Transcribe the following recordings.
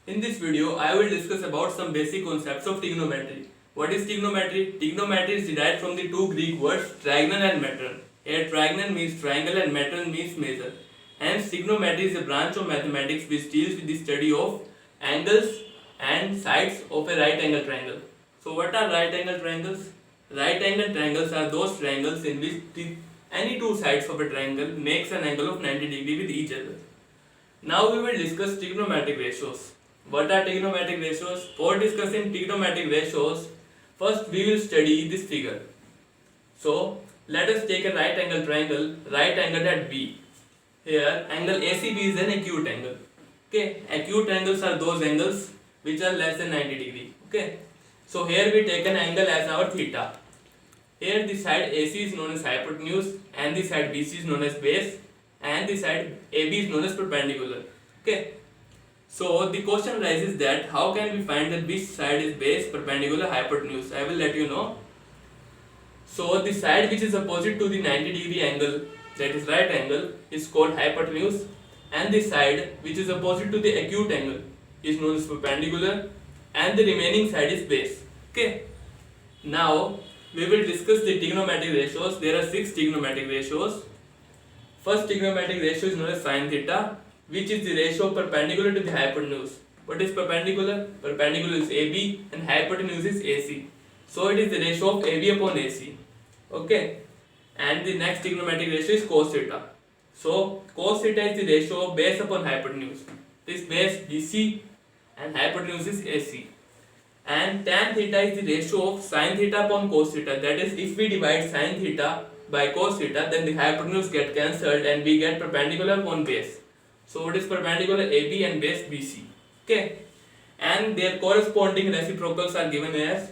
In this video, I will discuss about some basic concepts of trigonometry. What is trigonometry? Trigonometry is derived from the two Greek words trigonon and metron. Here trigonon means triangle and metron means measure. Hence trigonometry is a branch of mathematics which deals with the study of angles and sides of a right angle triangle. So what are right angle triangles? Right angle triangles are those triangles in which any two sides of a triangle makes an angle of 90 degree with each other. Now we will discuss trigonometric ratios. What are trigonometric ratios? For discussing trigonometric ratios, first we will study this figure. So let us take a right angle triangle, right angled at B. Here angle ACB is an acute angle. Okay, acute angles are those angles which are less than 90 degree. Okay, so here we take an angle as our theta. Here the side AC is known as hypotenuse and the side BC is known as base and the side AB is known as perpendicular. Okay, so the question arises that how can we find that which side is base, perpendicular, hypotenuse? I will let you know. So the side which is opposite to the 90 degree angle, that is right angle, is called hypotenuse, and the side which is opposite to the acute angle is known as perpendicular, and the remaining side is base. Okay, now we will discuss the trigonometric ratios. There are 6 trigonometric ratios. First trigonometric ratio is known as sin theta, which is the ratio perpendicular to the hypotenuse. What is perpendicular? Perpendicular is AB and hypotenuse is AC. So it is the ratio of AB upon AC. Okay. And the next trigonometric ratio is cos theta. So cos theta is the ratio of base upon hypotenuse. This base BC and hypotenuse is AC. And tan theta is the ratio of sin theta upon cos theta. That is, if we divide sin theta by cos theta, then the hypotenuse get cancelled and we get perpendicular upon base. So what is perpendicular? AB and base BC. Okay, and their corresponding reciprocals are given as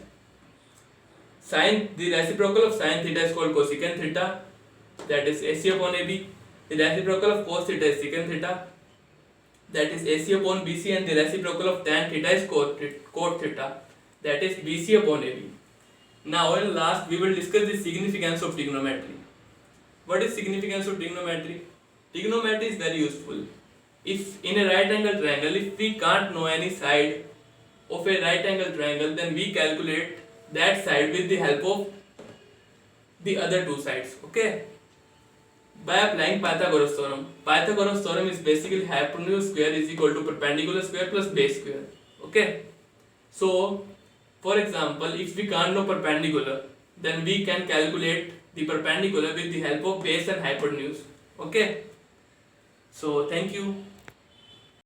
sin. The reciprocal of sin theta is called cosecant theta, that is AC upon AB. The reciprocal of cos theta is secant theta, that is AC upon BC, and the reciprocal of tan theta is cot theta, that is BC upon AB. Now in last we will discuss the significance of trigonometry. What is significance of trigonometry? Trigonometry is very useful. If in a right angle triangle, if we can't know any side of a right angle triangle, then we calculate that side with the help of the other two sides. Okay, by applying Pythagoras theorem. Pythagoras theorem is basically hypotenuse square is equal to perpendicular square plus base square. Okay, so for example, if we can't know perpendicular, then we can calculate the perpendicular with the help of base and hypotenuse. Okay, so thank you.